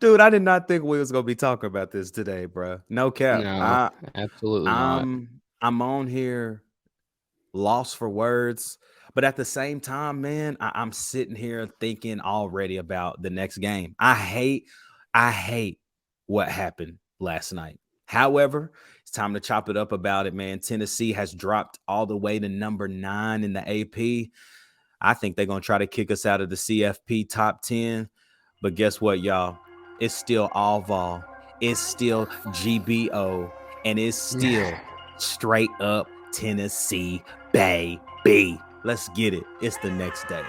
Dude, I did not think we was gonna be talking about this today, bro. No cap. No, absolutely not. I'm on here lost for words, but at the same time, man, I'm sitting here thinking already about the next game. I hate what happened last night. However, it's time to chop it up about it, man. Tennessee has dropped all the way to number 9 in the AP. I think they're going to try to kick us out of the CFP top 10. But guess what, y'all? It's still all vol. It's still GBO. And it's still straight up Tennessee, baby. Let's get it. It's the next day.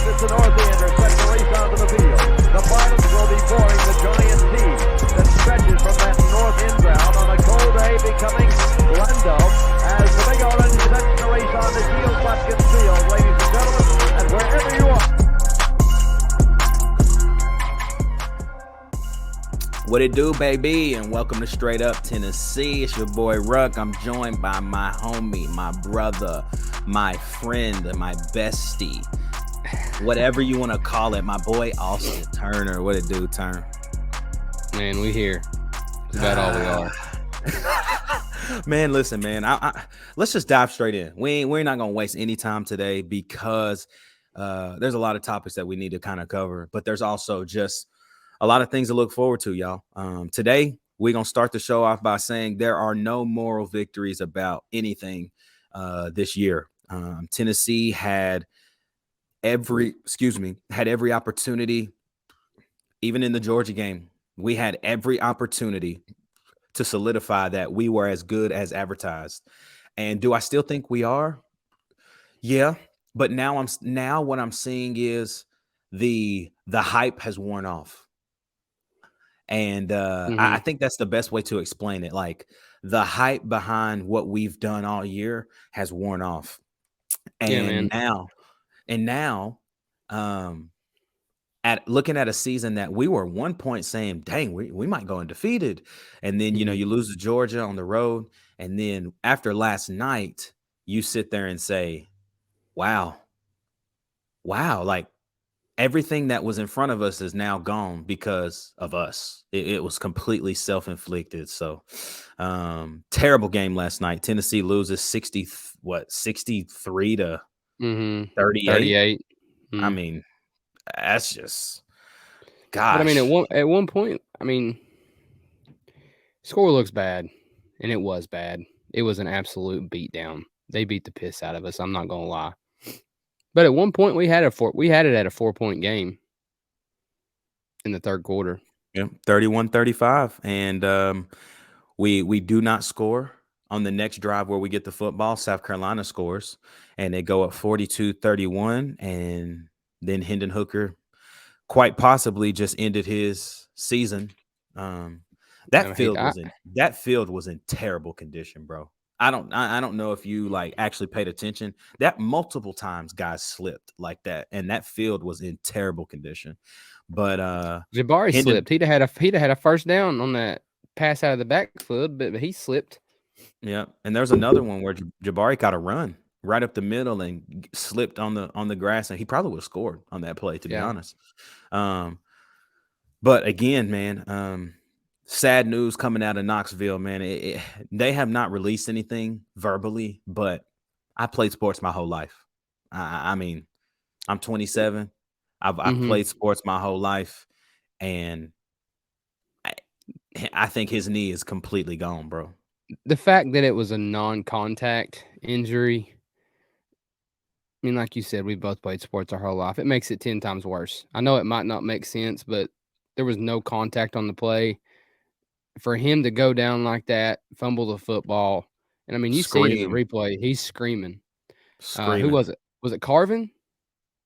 It's the North Ender, set to race onto the field. The Violets will be boring the giant team that stretches from that north end ground on a cold day, becoming Lando as the big orange sets to race on the Geo Watkins Field, ladies and gentlemen, and wherever you are. What it do, baby? And welcome to Straight Up Tennessee. It's your boy Ruck. I'm joined by my homie, my brother, my friend, my bestie. Whatever you want to call it, my boy Austin Turner. What it do, Turn? Man, we here. That's about all we are. Man, listen, man. Let's just dive straight in. We're not gonna waste any time today because there's a lot of topics that we need to kind of cover, but there's also just a lot of things to look forward to, y'all. Today we're gonna start the show off by saying there are no moral victories about anything this year. Tennessee had every opportunity, even in the Georgia game, we had every opportunity to solidify that we were as good as advertised. And do I still think we are? Yeah, but now what I'm seeing is the hype has worn off. And I think that's the best way to explain it. Like the hype behind what we've done all year has worn off. And now, at looking at a season that we were 1 point saying, dang, we might go undefeated. And then, you lose to Georgia on the road. And then after last night, you sit there and say, wow, like everything that was in front of us is now gone because of us. It was completely self-inflicted. So terrible game last night. Tennessee loses 63 to 38. I mean, that's just, gosh. But I mean, at one point, I mean, score looks bad, and it was bad. It was an absolute beatdown. They beat the piss out of us. I'm not gonna lie. But at one point, we had it at a 4-point game in the third quarter. Yeah, 31-35, and we do not score on the next drive where we get the football. South Carolina scores, and they go up 42-31, and then Hendon Hooker quite possibly just ended his season. That field was in terrible condition, bro. I don't know if you like actually paid attention. That multiple times guys slipped like that, and that field was in terrible condition. But Jabari slipped. He'd have had a first down on that pass out of the backfield, but he slipped. Yeah, and there's another one where Jabari got a run right up the middle and slipped on the grass, and he probably would have scored on that play, to be honest. But again, man, sad news coming out of Knoxville, man. They have not released anything verbally, but I played sports my whole life. I mean, I'm 27. I've played sports my whole life, and I think his knee is completely gone, bro. The fact that it was a non-contact injury, I mean, like you said, we both played sports our whole life. It makes it 10 times worse. I know it might not make sense, but there was no contact on the play. For him to go down like that, fumble the football, and I mean, you see it in the replay. He's screaming. Who was it? Was it Carvin?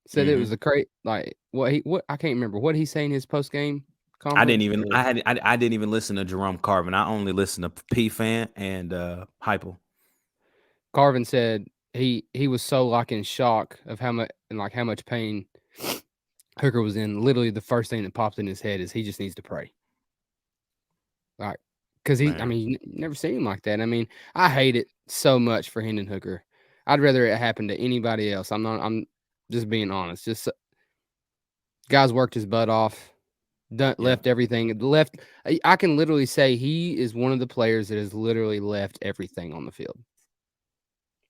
Said it was what I can't remember what he's saying his post game. I didn't even listen to Jerome Carvin. I only listened to P Fan and Hypel. Carvin said he was so like in shock of how much pain Hooker was in. Literally, the first thing that popped in his head is he just needs to pray. Like because I man. mean, you never seen him like that. I mean, I hate it so much for Hendon Hooker. I'd rather it happen to anybody else. I'm just being honest. Just guys worked his butt off, Yeah, left everything. Left. I can literally say he is one of the players that has literally left everything on the field.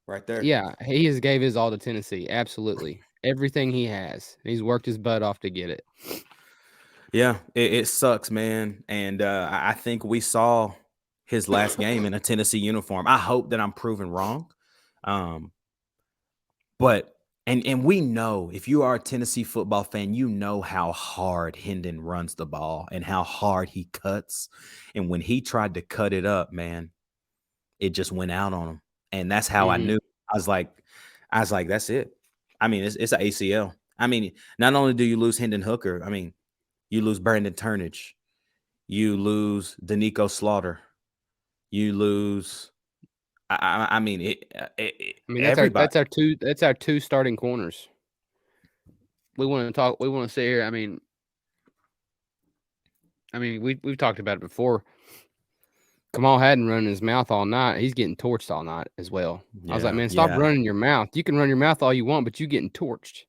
right there. Yeah, he has gave his all to Tennessee. Absolutely, everything he has. He's worked his butt off to get it. Yeah, it sucks, man. And I think we saw his last game in a Tennessee uniform. I hope that I'm proven wrong. Um, but and we know if you are a Tennessee football fan, you know how hard Hendon runs the ball and how hard he cuts. And when he tried to cut it up, man, it just went out on him. And that's how I Mhm. knew. I was like, that's it. I mean, it's an ACL. I mean, not only do you lose Hendon Hooker, I mean, you lose Brandon Turnage. You lose Danico Slaughter. You lose. I mean, I mean, everybody. that's our two starting corners. We want to talk. We want to sit here. I mean, we've talked about it before. Kamal hadn't run his mouth all night. He's getting torched all night as well. I was like, Yeah, man, stop yeah. running your mouth. You can run your mouth all you want, but you getting torched.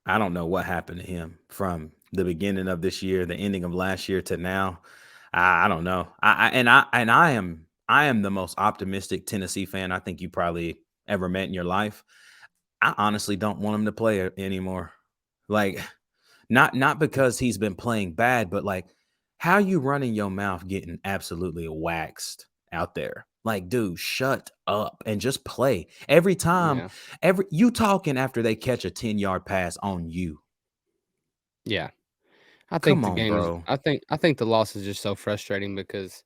I don't know what happened to him from the beginning of this year, the ending of last year to now. I don't know. I am the most optimistic Tennessee fan I think you probably ever met in your life. I honestly don't want him to play anymore. Like, not because he's been playing bad, but like how you running your mouth getting absolutely waxed out there. Like, dude, shut up and just play. Every time, Yeah, every you talking after they catch a 10-yard pass on you. yeah. I think Come the on, game is. bro. I think the loss is just so frustrating because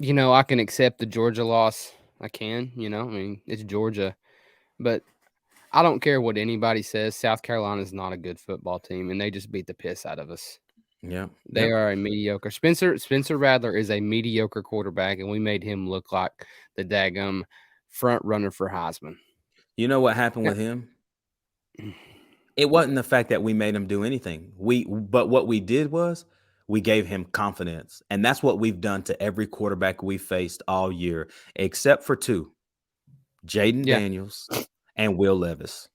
I can accept the Georgia loss. I can. I mean, it's Georgia, but I don't care what anybody says. South Carolina is not a good football team, and they just beat the piss out of us. Yep. They Yep. are a mediocre. Spencer Rattler is a mediocre quarterback, and we made him look like the daggum front runner for Heisman. You know what happened Yeah. with him? It wasn't the fact that we made him do anything. But what we did was we gave him confidence. And that's what we've done to every quarterback we faced all year, except for two, Jaden Yeah, Daniels and Will Levis.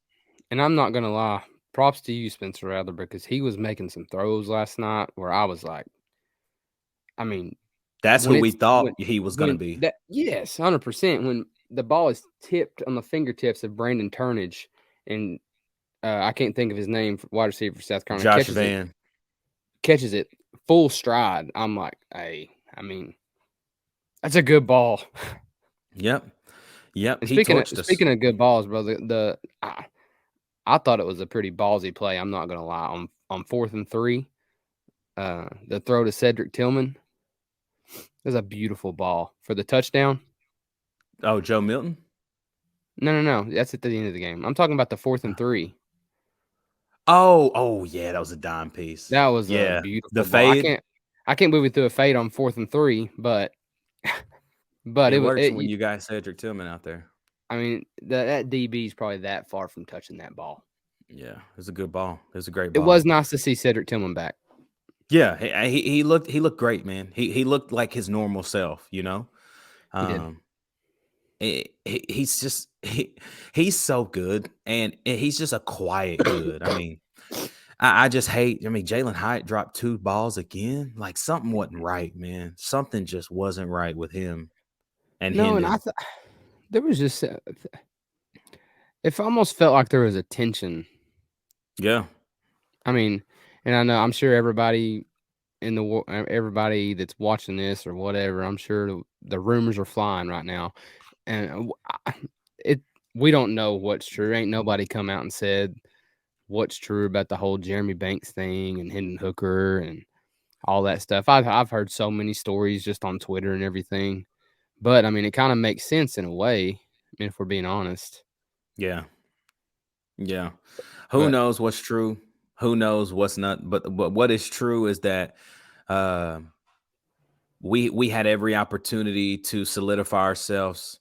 and I'm not gonna lie. Props to you, Spencer Rattler, because he was making some throws last night where I was like, I mean, That's when who we it's thought he was going to when be. that yes, 100%. When the ball is tipped on the fingertips of Brandon Turnage, and I can't think of his name, wide receiver for South Carolina, Josh Van. catches it full stride. I'm like, hey, I mean, that's a good ball. Yep. Yep. And He speaking of torched us. speaking of good balls, bro, I thought it was a pretty ballsy play. I'm not gonna lie. On 4th and 3, the throw to Cedric Tillman is a beautiful ball for the touchdown. Oh, Joe Milton? No, that's at the end of the game. I'm talking about the 4th and 3. Oh, yeah, that was a dime piece. That was a Yeah. The beautiful ball. I fade, can't I can't believe we threw a fade on 4th and 3, but but it it was works when you got Cedric Tillman out there. I mean that DB is probably that far from touching that ball. Yeah, it's a good ball. It's a great It ball. was nice to see Cedric Tillman back. Yeah, he looked great, man. He looked like his normal self, you know. He did. Um, he's just he's so good, and he's just a quiet good. I mean, I just hate. I mean, Jalen Hyatt dropped 2 balls again. Like something wasn't right, man. Something just wasn't right with him and No, and Hendon. there was just it almost felt like there was a tension. Yeah, I mean, and I know I'm sure everybody everybody that's watching this or whatever, I'm sure the rumors are flying right now, and it we don't know what's true. Ain't nobody come out and said what's true about the whole Jeremy Banks thing and Hendon Hooker and all that stuff. I've heard so many stories just on Twitter and everything, but I mean, it kind of makes sense in a way. I mean, if we're being honest, yeah, yeah. Who but knows what's true? Who knows what's not? But what is true is that uh, we had every opportunity to solidify ourselves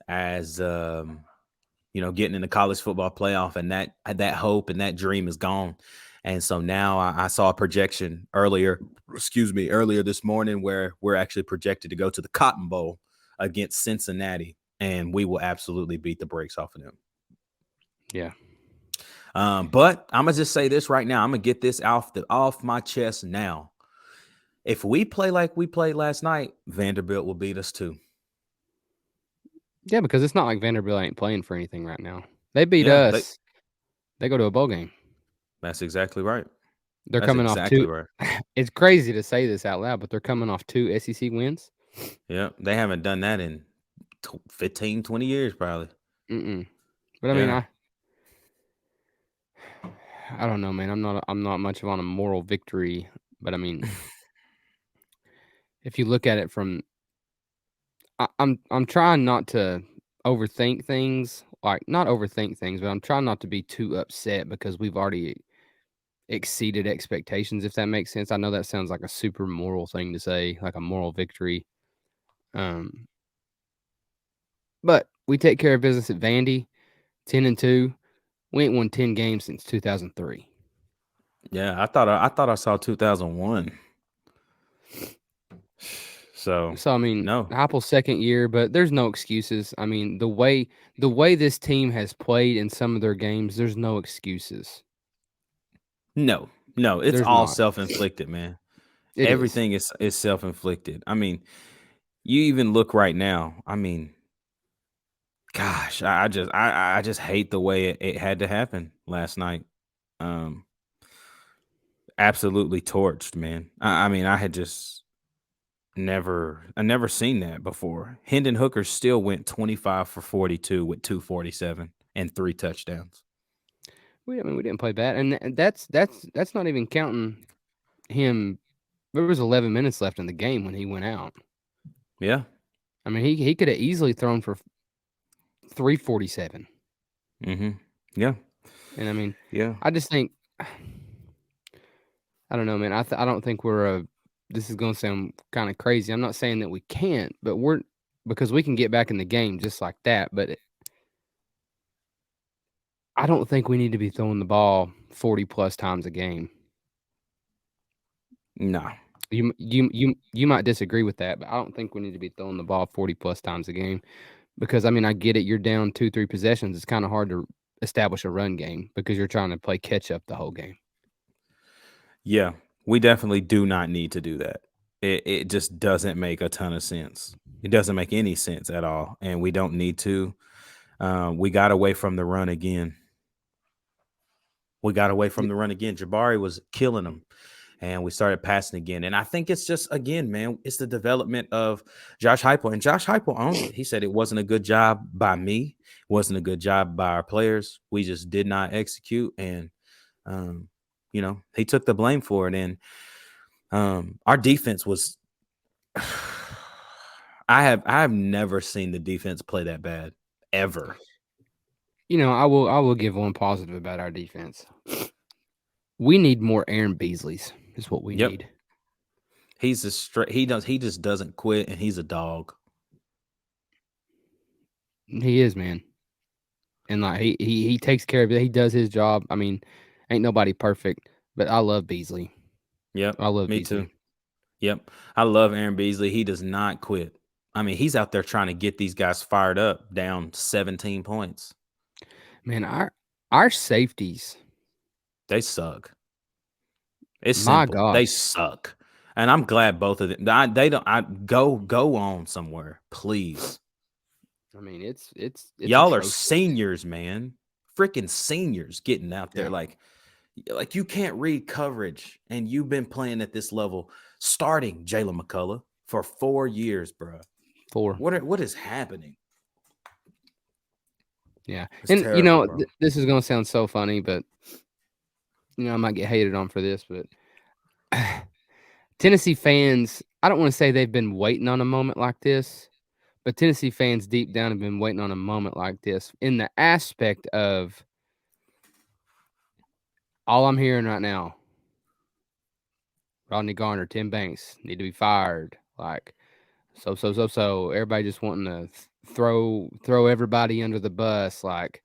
as getting in the college football playoff, and that hope and that dream is gone. And so now I saw a projection earlier this morning where we're actually projected to go to the Cotton Bowl against Cincinnati, and we will absolutely beat the brakes off of them. Yeah. But I'm gonna just say this right now. I'm gonna get this off my chest now. If we play like we played last night, Vanderbilt will beat us too. Yeah, because it's not like Vanderbilt ain't playing for anything right now. They beat Yeah, us. They go to a bowl game. that's exactly right. They're That's coming off exactly 2 right. It's crazy to say this out loud, but they're coming off 2 SEC wins. Yeah, they haven't done that in 15, 20 years probably. But I mean, Yeah. I don't know, man. I'm not much of on a moral victory, but I mean, if you look at it from I'm trying not to overthink things, like not overthink things, but I'm trying not to be too upset because we've already exceeded expectations, if that makes sense. I know that sounds like a super moral thing to say, like a moral victory. But we take care of business at Vandy, 10-2. We ain't won 10 games since 2003. Yeah, I thought I saw 2001. So, So I mean, no. Heupel's second year, but there's no excuses. I mean, the way this team has played in some of their games, there's no excuses. No. No, it's There's all not. self-inflicted, man. It is. Everything is self-inflicted. I mean, you even look right now. I mean, gosh, I just hate the way it had to happen last night. Um, Absolutely torched, man. I mean, I had just never seen that before. Hendon Hooker still went 25 for 42 with 247 and 3 touchdowns. I mean, we didn't play bad, and that's not even counting him. There was 11 minutes left in the game when he went out. Yeah. I mean, he could have easily thrown for 347. Mhm. Yeah. And I mean, Yeah. I just think I don't know, man. I don't think we're a. This is going to sound kind of crazy. I'm not saying that we can't, but we're because we can get back in the game just like that. But I don't think we need to be throwing the ball 40 plus times a game. No. You might disagree with that, but I don't think we need to be throwing the ball 40 plus times a game because I mean I get it. You're down 2-3 possessions. It's kind of hard to establish a run game because you're trying to play catch up the whole game. Yeah. We definitely do not need to do that. It just doesn't make a ton of sense. It doesn't make any sense at all, and we don't need to. We got away from the run again. Jabari was killing them, and we started passing again. And I think it's just, again, man, it's the development of Josh Heupel. And Josh Heupel owned it. He said it wasn't a good job by me. It wasn't a good job by our players. We just did not execute. And, he took the blame for it. And our defense was I have never seen the defense play that bad, ever. I will give one positive about our defense. We need more Aaron Beasleys. Is what we need. He's he just doesn't quit, and he's a dog. He is, man. And like he takes care of it. He does his job. I mean, ain't nobody perfect, but I love Beasley. Yep, I love me Beasley. too. Yep, I love Aaron Beasley. He does not quit. I mean, he's out there trying to get these guys fired up, down 17 points. Man, our safeties, they suck. It's my simple. They gosh. suck. And I'm glad both of them. They don't. Go on somewhere, please. I mean, it's Y'all are atrocious. seniors, man. Freaking seniors getting out there like you can't read coverage, and you've been playing at this level, starting Jalen McCullough for 4 years, bro. 4. What is happening? Yeah, It's and terrible, bro. this is gonna sound so funny, but I might get hated on for this, but Tennessee fans, I don't want to say they've been waiting on a moment like this, but Tennessee fans deep down have been waiting on a moment like this in the aspect of all I'm hearing right now. Rodney Garner, Tim Banks need to be fired. Like So everybody just wanting to throw everybody under the bus. Like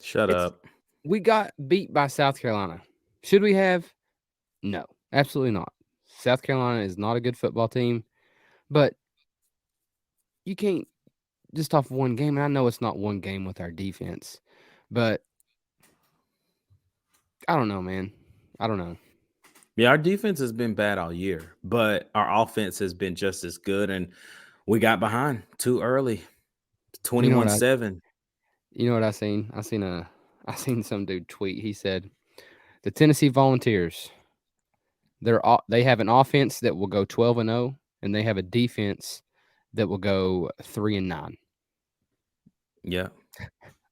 Shut it's up. we got beat by South Carolina. Should we have? No, absolutely not. South Carolina is not a good football team, but you can't just off one game. And I know it's not one game with our defense, but I don't know, man. I don't know. Yeah, our defense has been bad all year, but our offense has been just as good. And we got behind too early. You know what 21-7. I seen? I seen some dude tweet. He said the Tennessee Volunteers, they have an offense that will go 12-0, and they have a defense that will go 3-9. Yeah.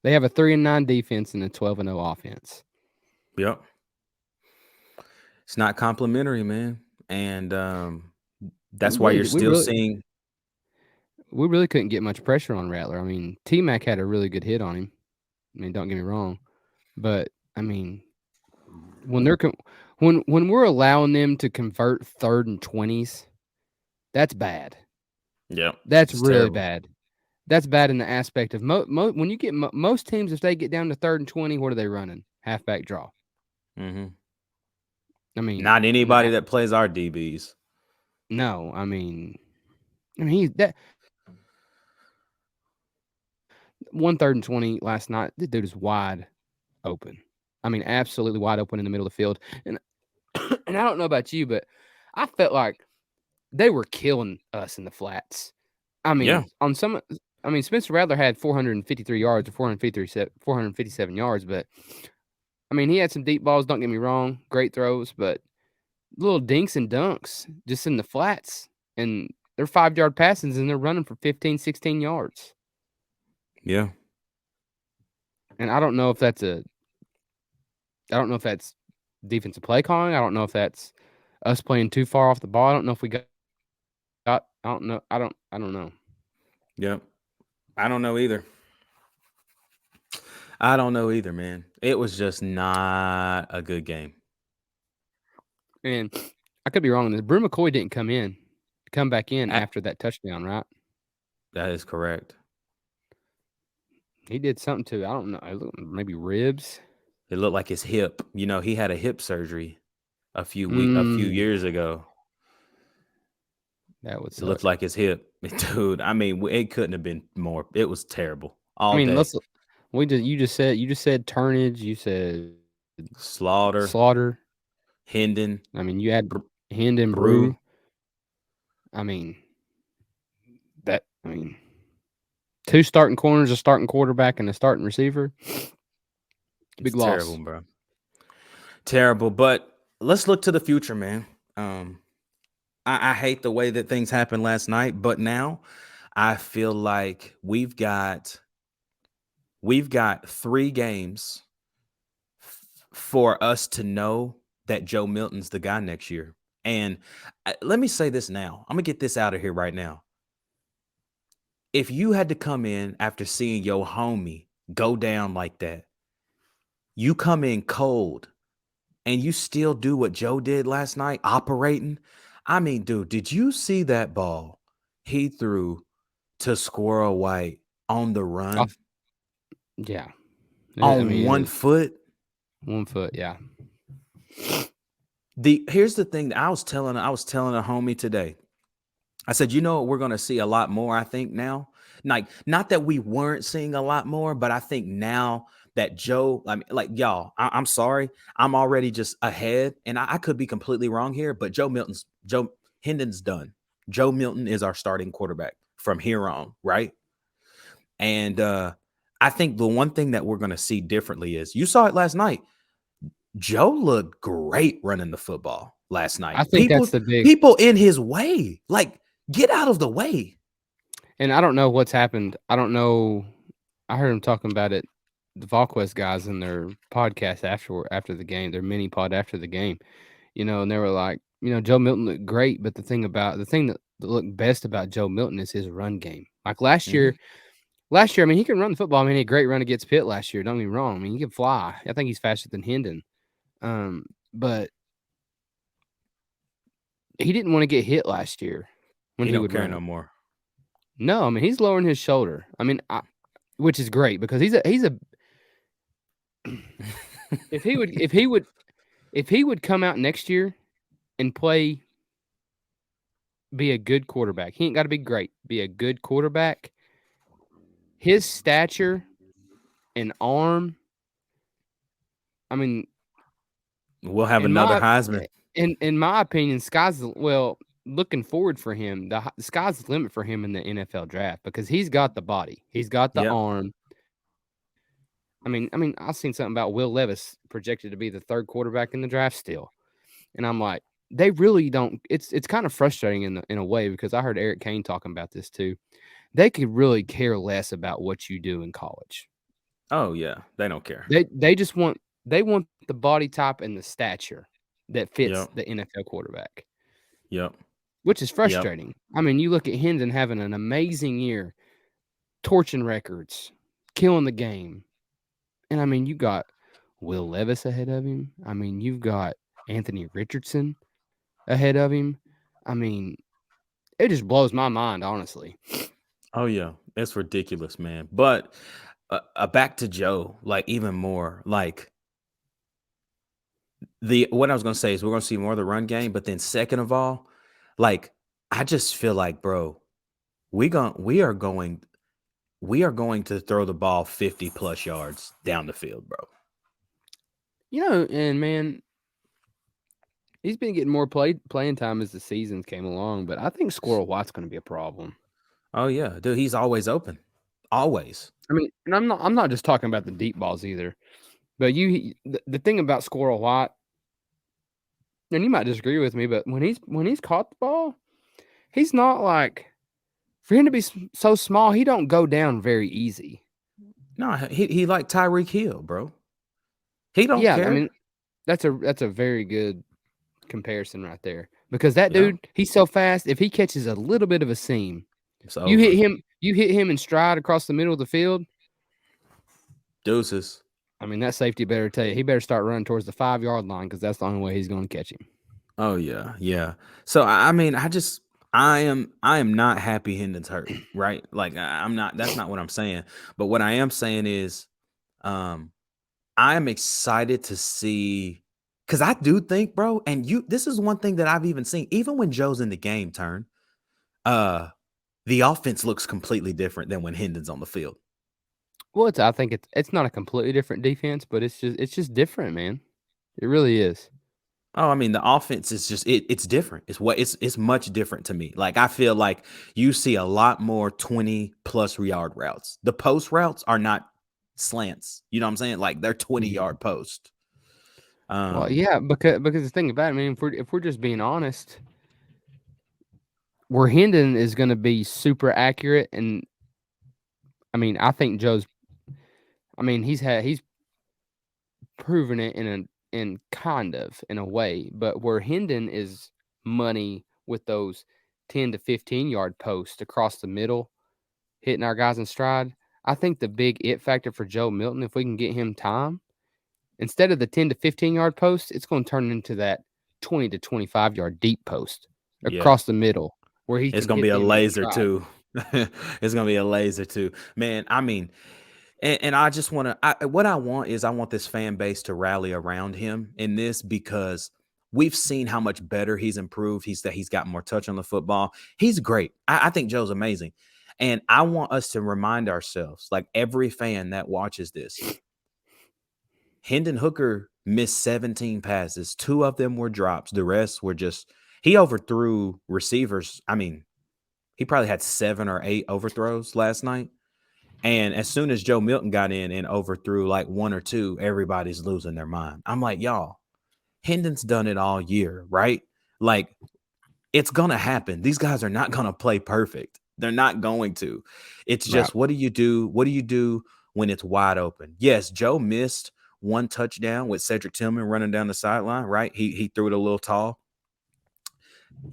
They have a 3-9 defense and a 12-0 offense. Yep. It's not complimentary, man. And that's why you're still seeing. We really couldn't get much pressure on Rattler. I mean, T-Mac had a really good hit on him. I mean, don't get me wrong, but I mean, when they're when we're allowing them to convert 3rd and 20s, that's bad. Yep. That's It's really terrible. bad. That's bad in the aspect of when you get most teams, if they get down to 3rd and 20, what are they running? Halfback draw. Mm-hmm. I mean, Not anybody that plays our DBs. no. I mean, he's that 1/3 and 20 last night. This dude is wide open. I mean, absolutely wide open in the middle of the field. And and I don't know about you, but I felt like they were killing us in the flats. I Yeah. mean, Spencer Rattler had 453 yards or 457 yards, but I mean, he had some deep balls. Don't get me wrong, great throws, but little dinks and dunks just in the flats, and they're 5-yard passes, and they're running for 15, 16 yards. Yeah. And I don't know if that's defensive play calling. I don't know if that's us playing too far off the ball. I don't know if we got. I don't know. I don't know. Yep. I don't know either. I don't know either, man. It was just not a good game. And I could be wrong on this. Brew McCoy didn't come back in A- after that touchdown, right? That is correct. He did something to, I don't know, maybe ribs. It looked like his hip. You know, he had a hip surgery a few Mm, years ago. that would It looked suck. like his hip. Dude, I mean, it couldn't have been more. It was terrible I all mean, day. you just said Turnage, you said Slaughter, Slaughter. Hendon, I mean, you had Br- Hendon Brew. Brew. I mean, two starting corners, a starting quarterback, and a starting receiver. It's Big loss. terrible, bro. Terrible. But let's look to the future, man. I hate the way that things happened last night, but now I feel like we've got 3 games for us to know that Joe Milton's the guy next year. And let me say this now. I'm going to get this out of here right now. If you had to come in after seeing your homie go down like that, you come in cold and you still do what Joe did last night, operating. I mean, dude, did you see that ball he threw to Squirrel White on the run Yeah. I on mean, it 1 was foot? 1 foot. Yeah. Here's the thing that I was telling a homie today. I said, you know what, we're going to see a lot more, I think, now. Like, not that we weren't seeing a lot more, but I think now that Joe, I mean, like, y'all, I'm sorry, I'm already just ahead, and I could be completely wrong here, but Joe Hendon's done. Joe Milton is our starting quarterback from here on, right? And I think the one thing that we're going to see differently is, you saw it last night. Joe looked great running the football last night. I think that's the big. People in his way, like, get out of the way. And I don't know what's happened. I don't know. I heard him talking about it, the VolQuest guys in their podcast after the game, their mini pod after the game, and they were like, Joe Milton looked great, but the thing that looked best about Joe Milton is his run game. Like last year, I mean, he can run the football. I mean, he had a great run against Pitt last year. Don't get me wrong. I mean, he can fly. I think he's faster than Hendon. But he didn't want to get hit last year. when He he don't would care run no it. more. No, I mean he's lowering his shoulder. I mean, which is great because he's a if he would come out next year and play, be a good quarterback. He ain't got to be great. Be a good quarterback. His stature and arm. I mean, We'll have in another my Heisman. in my opinion, looking forward for him. The sky's the limit for him in the NFL draft because he's got the body. He's got the Yep. arm. I've seen something about Will Levis projected to be the third quarterback in the draft still. And I'm like, they really don't. It's kind of frustrating in a way because I heard Eric Kane talking about this too. They could really care less about what you do in college. Oh yeah, they don't care. They just want the body type and the stature that fits Yep. the NFL quarterback, Yep. which is Yep. frustrating. I mean, you look at Hendon having an amazing year, torching records, killing the game, and I mean, you got Will Levis ahead of him. I mean, you've got Anthony Richardson ahead of him. I mean, it just blows my mind, honestly. Oh yeah, it's ridiculous, man. But back to Joe, like even more, like what I was gonna say is we're gonna see more of the run game, but then second of all, like I just feel like, bro, we are going to throw the ball 50 plus yards down the field, bro. And man, he's been getting more playing time as the seasons came along, but I think Squirrel White's going to be a problem. Oh yeah, dude, he's always open, always. I mean, and I'm not just talking about the deep balls either, but the thing about Squirrel White, and you might disagree with me, but when he's caught the ball, he's not like, for him to be so small, he don't go down very easy. No, he like Tyreek Hill, bro. He don't Yeah, care. I mean, that's a very good comparison right there because that Yeah. dude, he's so fast. If he catches a little bit of a seam, It's you over. hit him in stride across the middle of the field. Deuces. I mean, that safety better tell you he better start running towards the 5-yard line because that's the only way he's going to catch him. Oh yeah, yeah. So I mean, I am not happy Hendon's hurt, right? Like I'm not. That's not what I'm saying. But what I am saying is, I am excited to see because I do think, bro, and this is one thing that I've even seen, even when Joe's in the game turn, the offense looks completely different than when Hendon's on the field. Well, I think it's not a completely different defense, but it's just different, man. It really is. Oh, I mean, the offense is just it's different. It's much different to me. Like I feel like you see a lot more 20+ yard routes. The post routes are not slants. You know what I'm saying? Like they're 20-yard post. Well, yeah, because the thing about it, I mean, if we're just being honest, where Hendon is going to be super accurate, and I mean, I think Joe's. I mean, he's proven it in kind of in a way, but where Hendon is money with those 10 to 15-yard posts across the middle, hitting our guys in stride. I think the big it factor for Joe Milton, if we can get him time, instead of the 10 to 15-yard post, it's going to turn into that 20 to 25-yard deep post across the middle where he it's can gonna hit be a them laser too. It's gonna be a laser too, man. I mean, and I just want to. What I want is I want this fan base to rally around him in this because we've seen how much better he's improved. He's got more touch on the football. He's great. I think Joe's amazing, and I want us to remind ourselves, like every fan that watches this, Hendon Hooker missed 17 passes. 2 of them were drops. The rest were just he overthrew receivers. I mean, he probably had 7 or 8 overthrows last night. And as soon as Joe Milton got in and overthrew like 1 or 2, everybody's losing their mind. I'm like, y'all, Hendon's done it all year, right? Like, it's going to happen. These guys are not going to play perfect. They're not going to. It's just, what do you do? What do you do when it's wide open? Yes, Joe missed 1 touchdown with Cedric Tillman running down the sideline, right? He threw it a little tall.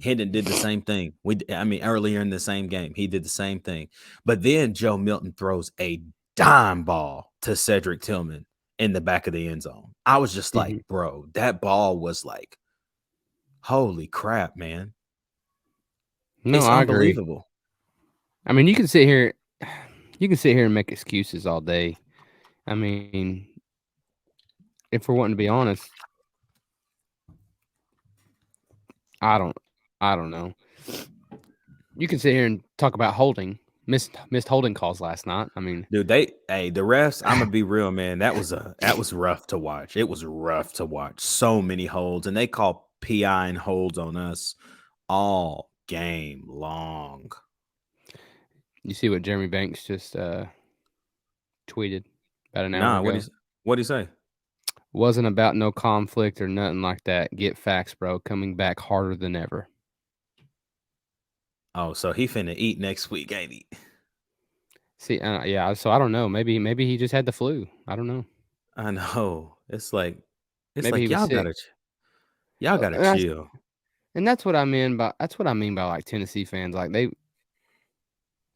Hendon did the same thing. Earlier in the same game, he did the same thing. But then Joe Milton throws a dime ball to Cedric Tillman in the back of the end zone. I was just like, bro, that ball was like, holy crap, man. No, It's I agree. unbelievable. I mean, you can sit here and make excuses all day. I mean, if we're wanting to be honest, I don't know. You can sit here and talk about missed holding calls last night. I mean, Dude, the refs, I'm gonna be real, man. That was rough to watch. It was rough to watch. So many holds, and they call PI and holds on us all game long. you see what Jeremy Banks just tweeted about an hour Nah, ago? What'd he say? Wasn't about no conflict or nothing like that. Get facts, bro. Coming back harder than ever. Oh, so he finna eat next week, ain't he? See, yeah. So I don't know. Maybe he just had the flu. I don't know. I know. It's like Maybe he was y'all sick. gotta chill. And that's what I mean by like Tennessee fans. Like I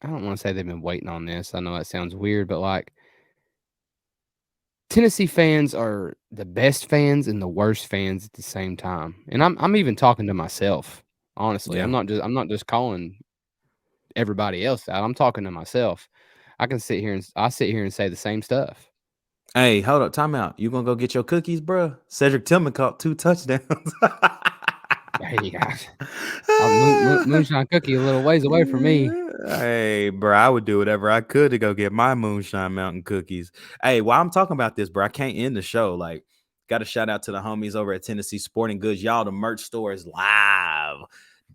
don't want to say they've been waiting on this. I know that sounds weird, but like Tennessee fans are the best fans and the worst fans at the same time. And I'm even talking to myself. Honestly, Yeah. I'm not just calling everybody else out. I'm talking to myself. I sit here and say the same stuff. Hey, hold up, time out. You gonna go get your cookies, bro? Cedric Tillman caught 2 touchdowns. Hey, moonshine cookie a little ways away from me. Hey, bro, I would do whatever I could to go get my Moonshine Mountain cookies. Hey, while I'm talking about this, bro, I can't end the show. Like, got a shout out to the homies over at Tennessee Sporting Goods. Y'all, the merch store is live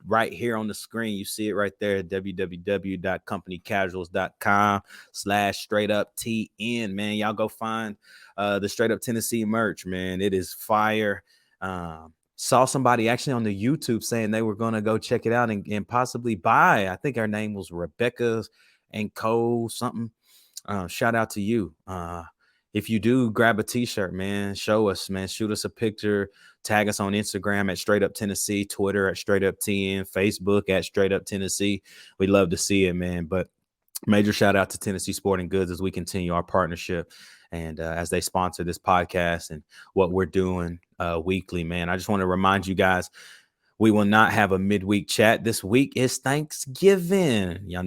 right here on the screen. You see it right there, www.companycasuals.com/straight-up-TN, man. Y'all go find the Straight Up Tennessee merch, man. It is fire. Saw somebody actually on the YouTube saying they were going to go check it out and possibly buy. I think her name was Rebecca and Co. something. Shout out to you. If you do grab a t-shirt, man, show us, man, shoot us a picture, tag us on Instagram at Straight Up Tennessee, Twitter at Straight Up TN, Facebook at Straight Up Tennessee. We'd love to see it, man. But major shout out to Tennessee Sporting Goods as we continue our partnership and as they sponsor this podcast and what we're doing weekly, man. I just want to remind you guys, we will not have a midweek chat. This week is Thanksgiving. Y'all